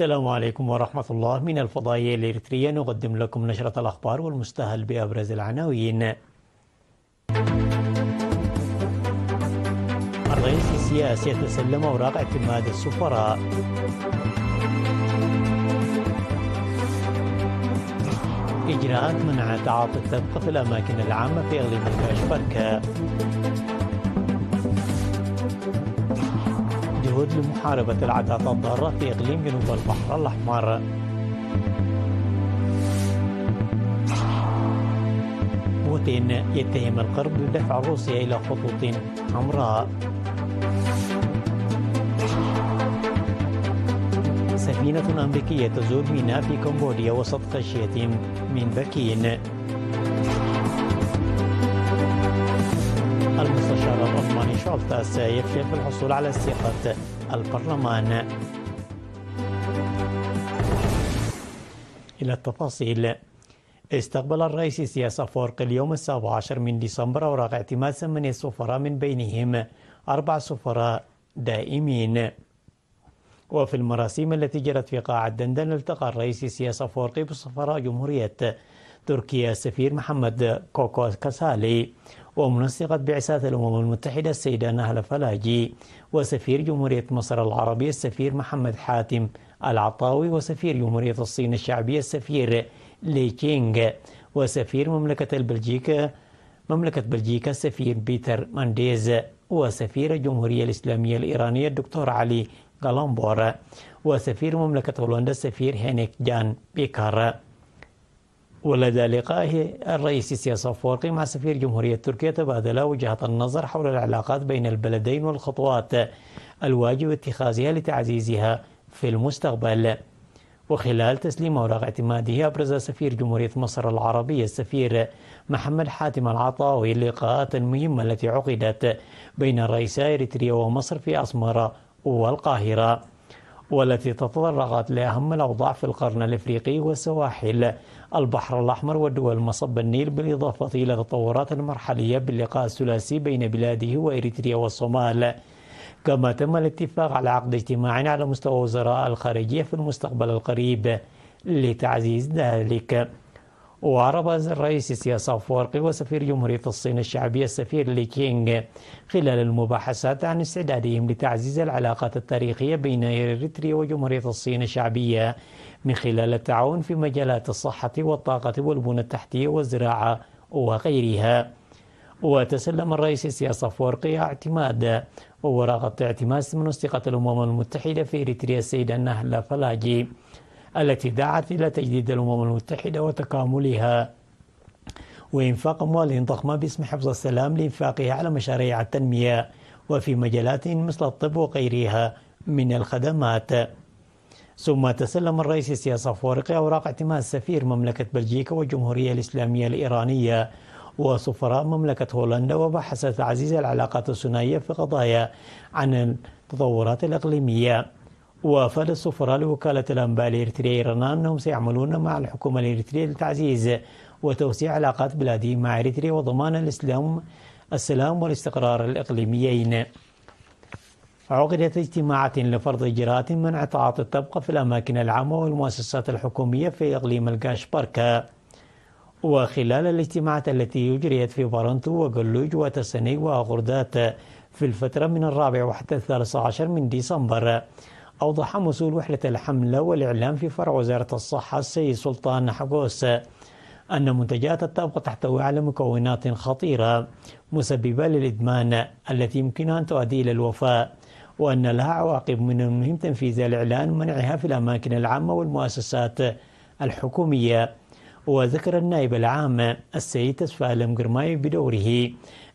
السلام عليكم ورحمة الله. من الفضائية الإريترية نقدم لكم نشرة الأخبار والمستهل بأبرز العناوين. الرئيس السياسي يتسلم أوراق اعتماد السفراء. إجراءات منع تعاطي التبق في الأماكن العامة في إقليم الكاشبركة. جهود لمحاربة العادات الضارة في إقليم جنوب البحر الأحمر. بوتين يتهم الغرب بدفع روسيا إلى خطوط حمراء. سفينة أمريكية تزور ميناء في كمبوديا وسط خشية من بكين. المستشار الألماني شولتس يفشل في الحصول على ثقة البرلمان. إلى التفاصيل. استقبل الرئيس السياسي أفورقي اليوم 17 من ديسمبر أوراق اعتماد 8 سفراء، من بينهم 4 سفراء دائمين. وفي المراسيم التي جرت في قاعة دندن التقى الرئيس السياسي أفورقي بسفراء جمهورية تركيا السفير محمد كوكو كسالي، ومنسقة بعثات الأمم المتحدة السيدة نهلة فلاجي، وسفير جمهورية مصر العربية السفير محمد حاتم العطاوي، وسفير جمهورية الصين الشعبية السفير لي تشينغ، وسفير مملكة بلجيكا السفير بيتر مانديز، وسفير الجمهورية الإسلامية الإيرانية الدكتور علي غالامبور، وسفير مملكة هولندا السفير هينيك جان بيكار. ولدى لقائه الرئيس السياسي أفورقي مع سفير جمهورية تركيا تبادلا وجهة النظر حول العلاقات بين البلدين والخطوات الواجب اتخاذها لتعزيزها في المستقبل. وخلال تسليم أوراق اعتماده أبرز سفير جمهورية مصر العربية السفير محمد حاتم العطاوي اللقاءات المهمة التي عقدت بين الرئيسي إريتريا ومصر في أسمرة والقاهرة، والتي تطرقت لأهم الأوضاع في القرن الإفريقي وسواحل البحر الأحمر ودول مصب النيل، بالإضافة إلى التطورات المرحلية باللقاء الثلاثي بين بلاده وإريتريا والصومال. كما تم الاتفاق على عقد اجتماع على مستوى وزراء الخارجية في المستقبل القريب لتعزيز ذلك. وعرب الرئيس السياسي أفورقي وسفير جمهورية الصين الشعبية السفير لي تشينغ خلال المباحثات عن استعدادهم لتعزيز العلاقات التاريخية بين إريتريا وجمهورية الصين الشعبية من خلال التعاون في مجالات الصحة والطاقة والبنى التحتية والزراعة وغيرها. وتسلم الرئيس السياسي أفورقي اعتماد وورقة اعتماد منسقة الأمم المتحدة في إريتريا السيدة نهلة فلاجي، التي دعت إلى تجديد الأمم المتحدة وتكاملها وإنفاق أموال ضخمة باسم حفظ السلام لإنفاقها على مشاريع التنمية وفي مجالات مثل الطب وغيرها من الخدمات. ثم تسلم الرئيس السياسي أفورقي أوراق اعتماد سفير مملكة بلجيكا والجمهورية الإسلامية الإيرانية وسفراء مملكة هولندا، وبحث تعزيز العلاقات الثنائية في قضايا عن التطورات الإقليمية. وافاد السفراء لوكالة الأنباء الإريترية إيران أنهم سيعملون مع الحكومة الإريترية لتعزيز وتوسيع علاقات بلادهم مع إريتريا وضمان السلام والاستقرار الإقليميين. عقدت اجتماعات لفرض إجراءات منع تعاطي التبق في الأماكن العامة والمؤسسات الحكومية في إقليم الكاشبركة. وخلال الاجتماعات التي أجريت في بارنتو وقلوج وتسني وغردات في الفترة من 4 وحتى 13 من ديسمبر، أوضح مسؤول وحدة الحملة والإعلام في فرع وزارة الصحة السيد سلطان حقوس أن منتجات التبغ تحتوي على مكونات خطيرة مسببة للإدمان التي يمكنها أن تؤدي إلى الوفاة، وأن لها عواقب من المهم تنفيذ الإعلان منعها في الأماكن العامة والمؤسسات الحكومية. وذكر النائب العام السيد تسفالم قرماي بدوره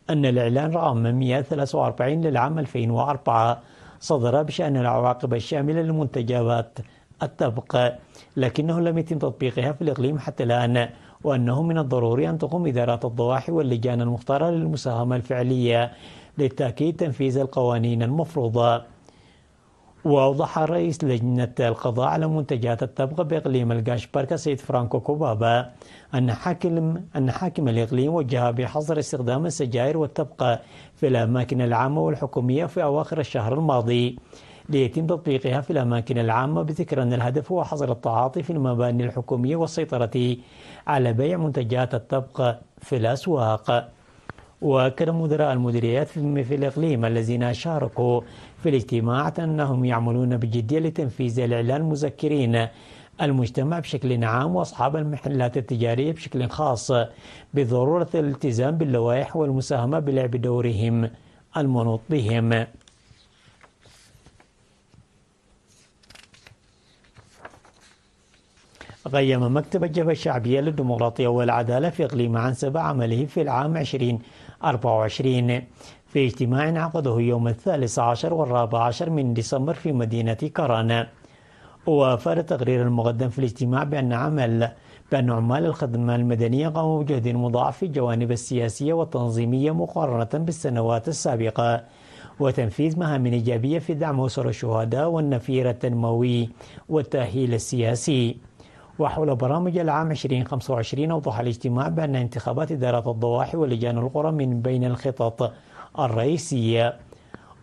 أن الإعلان رقم 143 للعام 2004 صدر بشأن العواقب الشاملة لمنتجات التبغ، لكنه لم يتم تطبيقها في الإقليم حتى الآن، وأنه من الضروري أن تقوم إدارات الضواحي واللجان المختارة للمساهمة الفعلية لتأكيد تنفيذ القوانين المفروضة. وأوضح رئيس لجنة القضاء على منتجات التبغ بإقليم الكاشبركة سيد فرانكو كوبابا أن حاكم الإقليم وجه بحظر استخدام السجائر والتبغ في الأماكن العامة والحكومية في أواخر الشهر الماضي، ليتم تطبيقها في الأماكن العامة، بذكر أن الهدف هو حظر التعاطي في المباني الحكومية والسيطرة على بيع منتجات الطبخ في الأسواق. وأكد مدراء المديريات في الإقليم الذين شاركوا في الاجتماع أنهم يعملون بجدية لتنفيذ الإعلان، مذكرين المجتمع بشكل عام وأصحاب المحلات التجارية بشكل خاص بضرورة الالتزام باللوائح والمساهمة بلعب دورهم المنوط بهم. قيم مكتب الجبهة الشعبية للديمقراطية والعدالة في إقليم عنسبة عمله في العام 2024 في اجتماع عقده يوم 13 و14 من ديسمبر في مدينة كران. وأفاد التقرير المقدم في الاجتماع بأن عمال الخدمة المدنية قاموا بجهد مضاعف في الجوانب السياسية والتنظيمية مقارنة بالسنوات السابقة، وتنفيذ مهام إيجابية في دعم أسر الشهداء والنفير التنموي والتأهيل السياسي. وحول برامج العام 2025 أوضح الاجتماع بأن انتخابات إدارات الضواحي ولجان القرى من بين الخطط الرئيسية.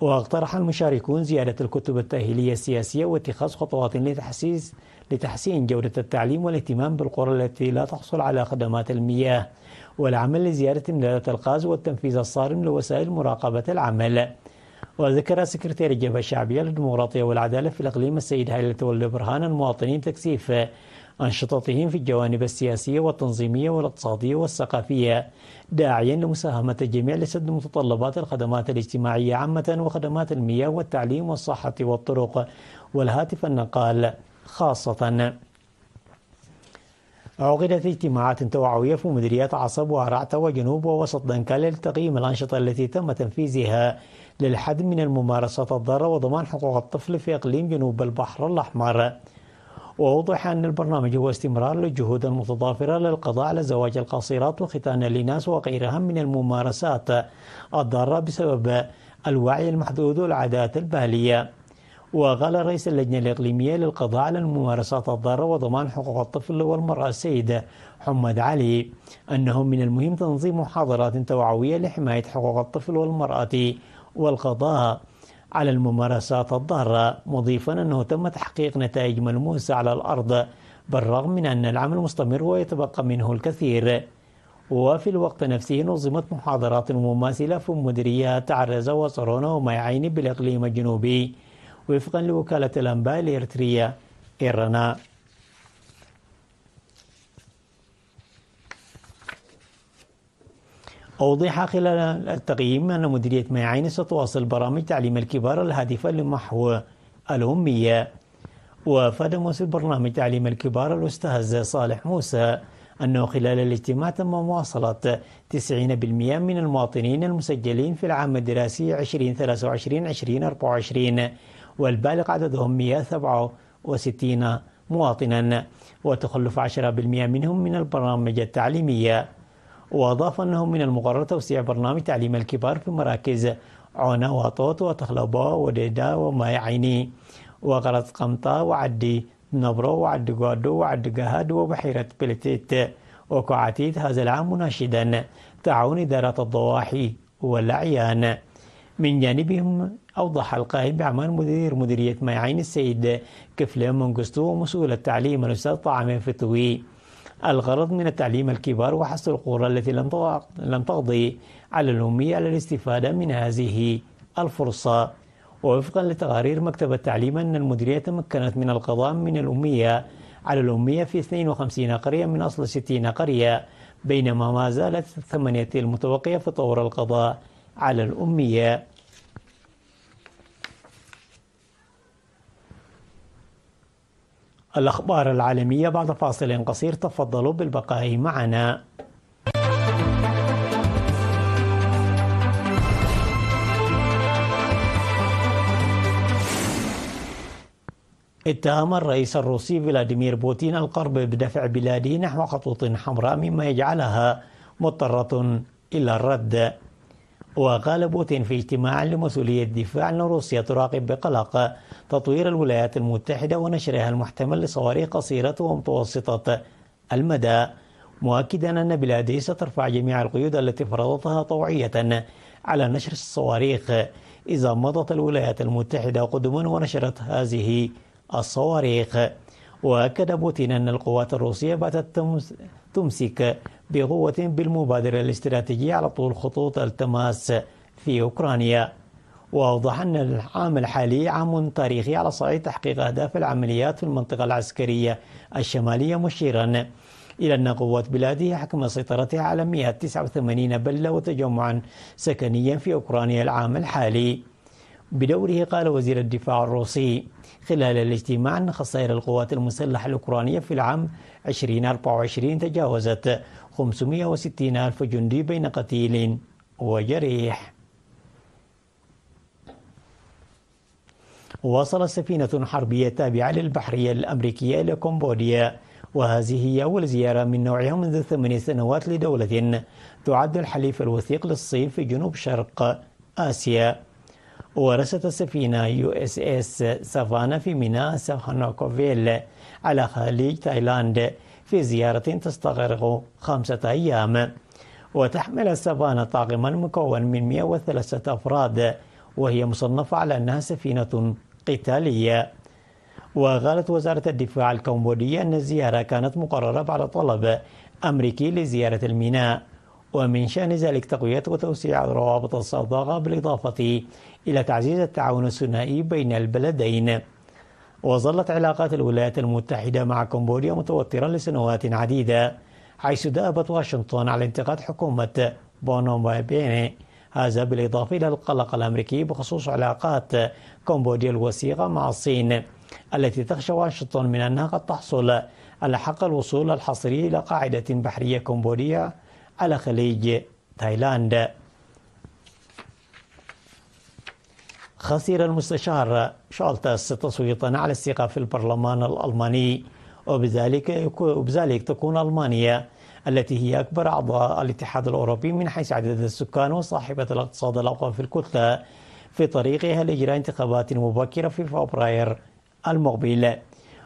واقترح المشاركون زيادة الكتب التأهيلية السياسية واتخاذ خطوات لتحسين جودة التعليم والاهتمام بالقرى التي لا تحصل على خدمات المياه، والعمل لزيادة إمدادات الغاز والتنفيذ الصارم لوسائل مراقبة العمل. وذكر سكرتير الجبهة الشعبية للديمقراطية والعدالة في الإقليم السيد هيلة ولد برهان المواطنين تكثيف أنشطتهم في الجوانب السياسية والتنظيمية والاقتصادية والثقافية، داعيا لمساهمة الجميع لسد متطلبات الخدمات الاجتماعية عامة وخدمات المياه والتعليم والصحة والطرق والهاتف النقال خاصة. عقدت اجتماعات توعوية في مديريات عصب وعرعتة وجنوب ووسط دنكال لتقييم الأنشطة التي تم تنفيذها للحد من الممارسات الضارة وضمان حقوق الطفل في إقليم جنوب البحر الأحمر. ووضح أن البرنامج هو استمرار للجهود المتضافرة للقضاء على زواج القاصرات وختان الإناث وغيرها من الممارسات الضارة بسبب الوعي المحدود والعادات البالية. وقال رئيس اللجنة الإقليمية للقضاء على الممارسات الضارة وضمان حقوق الطفل والمرأة السيد حمد علي أنه من المهم تنظيم محاضرات توعوية لحماية حقوق الطفل والمرأة والقضاء على الممارسات الضارة، مضيفا أنه تم تحقيق نتائج ملموسة على الأرض بالرغم من أن العمل مستمر ويتبقى منه الكثير. وفي الوقت نفسه نظمت محاضرات مماثلة في مديريات عرزة وصرونة وميعين بالإقليم الجنوبي وفقا لوكالة الأنباء الإريترية إيرنا. أوضح خلال التقييم أن مديرية ميعين ستواصل برامج تعليم الكبار الهادفة لمحو الأمية. وأفاد مؤسس برنامج تعليم الكبار الأستاذ صالح موسى أنه خلال الاجتماع تم مواصلة 90% من المواطنين المسجلين في العام الدراسي 2023-2024 والبالغ عددهم 167 مواطنا، وتخلف 10% منهم من البرامج التعليمية. وأضاف أنه من المقرر توسيع برنامج تعليم الكبار في مراكز عونا وطوط وتخلبا وديدا ومايعيني وغرس قمطا وعدي نبرو وعد قادو وعد قهاد وبحيرة بلتيت وكعتيت هذا العام، مناشدا تعاون إدارة الضواحي والأعيان. من جانبهم أوضح القائم بأعمال مديرية مايعين السيد كفلين منقستو ومسؤول التعليم الأستاذ طعام فتوي الغرض من التعليم الكبار وحث القرى التي لم تقضي على الأمية على الاستفادة من هذه الفرصة. ووفقا لتقارير مكتب التعليم أن المديرية تمكنت من القضاء من الأمية على الأمية في 52 قرية من أصل 60 قرية، بينما ما زالت 8 المتبقية في طور القضاء على الأمية. الأخبار العالمية بعد فاصل قصير، تفضلوا بالبقاء معنا. اتهم الرئيس الروسي فلاديمير بوتين الغرب بدفع بلاده نحو خطوط حمراء مما يجعلها مضطرة إلى الرد. وقال بوتين في اجتماع لمسؤولية الدفاع أن روسيا تراقب بقلق تطوير الولايات المتحدة ونشرها المحتمل لصواريخ قصيرة ومتوسطة المدى، مؤكدا أن بلاده سترفع جميع القيود التي فرضتها طوعية على نشر الصواريخ إذا مضت الولايات المتحدة قدما ونشرت هذه الصواريخ. وأكد بوتين أن القوات الروسية باتت تمسك بقوة بالمبادرة الاستراتيجية على طول خطوط التماس في أوكرانيا. وأوضح أن العام الحالي عام تاريخي على صعيد تحقيق أهداف العمليات في المنطقة العسكرية الشمالية، مشيرا إلى أن قوات بلاده حكم سيطرتها على 189 بلدة وتجمعا سكنيا في أوكرانيا العام الحالي. بدوره قال وزير الدفاع الروسي خلال الاجتماع أن خسائر القوات المسلحة الأوكرانية في العام 2024 تجاوزت 560 ألف جندي بين قتيل وجريح. وصلت سفينة حربية تابعة للبحرية الأمريكية إلى كمبوديا، وهذه هي أول زيارة من نوعها منذ 8 سنوات لدولة تعد الحليف الوثيق للصين في جنوب شرق آسيا. ورست السفينة USS سافانا في ميناء ساهانوكوفيل على خليج تايلاند في زيارة تستغرق 5 أيام. وتحمل السافانا طاقما مكون من 103 أفراد، وهي مصنفة على أنها سفينة قتالية. وقالت وزارة الدفاع الكمبودية أن الزيارة كانت مقررة بعد طلب أمريكي لزيارة الميناء، ومن شأن ذلك تقوية وتوسيع روابط الصداقة بالإضافة إلى تعزيز التعاون الثنائي بين البلدين. وظلت علاقات الولايات المتحدة مع كمبوديا متوترة لسنوات عديدة، حيث دأبت واشنطن على انتقاد حكومة بونو بيني، هذا بالإضافة إلى القلق الأمريكي بخصوص علاقات كمبوديا الوثيقة مع الصين، التي تخشى واشنطن من أنها قد تحصل على حق الوصول الحصري إلى قاعدة بحرية كمبودية على خليج تايلاند. خسر المستشار شولتس تصويتا على الثقة في البرلمان الألماني، وبذلك تكون ألمانيا التي هي أكبر أعضاء الاتحاد الأوروبي من حيث عدد السكان وصاحبة الاقتصاد الأقوى في الكتلة في طريقها لإجراء انتخابات مبكرة في فبراير المقبل.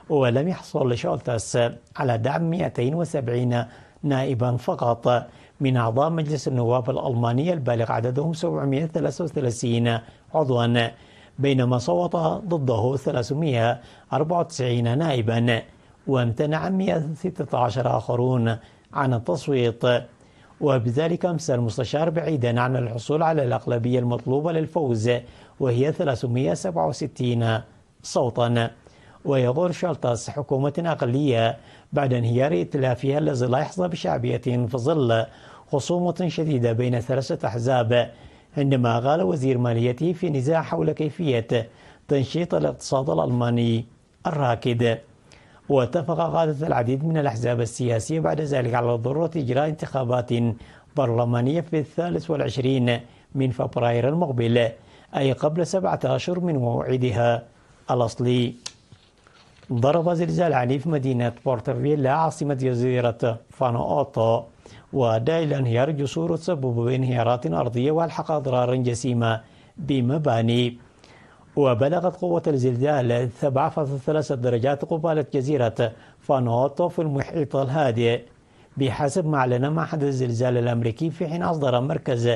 ولم يحصل شولتس على دعم 270 نائبا فقط من أعضاء مجلس النواب الألماني البالغ عددهم 733 عضوا، بينما صوت ضده 394 نائبا، وامتنع 116 آخرون عن التصويت. وبذلك أمس المستشار بعيدا عن الحصول على الأغلبية المطلوبة للفوز، وهي 367 صوتا. ويظهر شولتس حكومة أقلية بعد انهيار ائتلافها الذي لا يحظى بشعبية في ظل خصومة شديدة بين 3 أحزاب، عندما قال وزير ماليته في نزاع حول كيفية تنشيط الاقتصاد الألماني الراكد. واتفق قادة العديد من الأحزاب السياسية بعد ذلك على ضرورة إجراء انتخابات برلمانية في 23 من فبراير المقبل، أي قبل 7 أشهر من موعدها الأصلي. ضرب زلزال عنيف مدينة بورتوفيلا عاصمة جزيرة فانوأتو، وأدى إلى انهيار جسور تسبب بانهيارات أرضية والحق أضرارا جسيمة بمباني. وبلغت قوة الزلزال 7.3 درجات قبالة جزيرة فانوأتو في المحيط الهادئ، بحسب ما أعلن معهد الزلزال الأمريكي، في حين أصدر مركز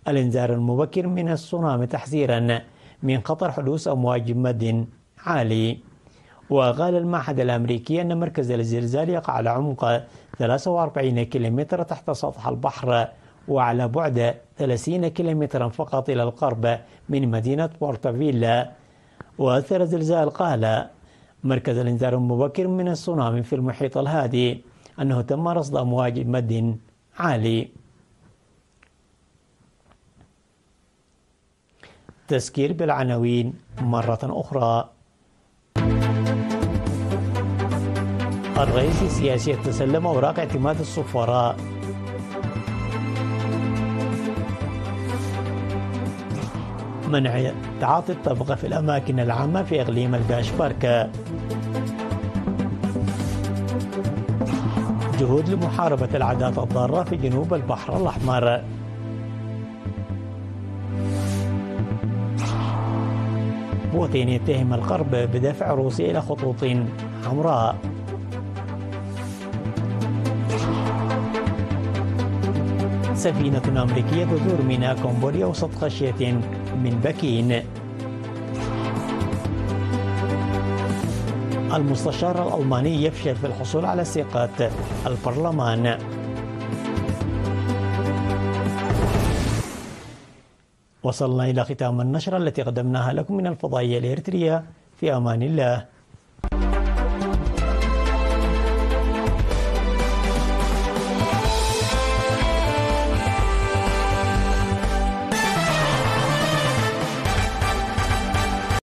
الإنذار المبكر من السونامي تحذيرا من خطر حدوث أمواج مد عالي. وقال المعهد الأمريكي أن مركز الزلزال يقع على عمق 43 كيلومتر تحت سطح البحر، وعلى بعد 30 كيلومترا فقط إلى الغرب من مدينة بورتوفيلا. وأثر الزلزال، قال مركز الإنذار المبكر من السونامي في المحيط الهادئ، أنه تم رصد أمواج مد عالي. تذكير بالعناوين مرة أخرى. الرئيس السياسي يتسلم أوراق اعتماد السفراء. منع تعاطي الطبقة في الأماكن العامة في إقليم الباشبركة. جهود لمحاربة العادات الضارة في جنوب البحر الأحمر. بوتين يتهم الغرب بدفع روسيا إلى خطوط حمراء. سفينة أمريكية تدور ميناء كمبوديا وسط خشية من بكين. المستشار الألماني يفشل في الحصول على ثقة البرلمان. وصلنا إلى ختام النشرة التي قدمناها لكم من الفضائية الإريترية. في أمان الله.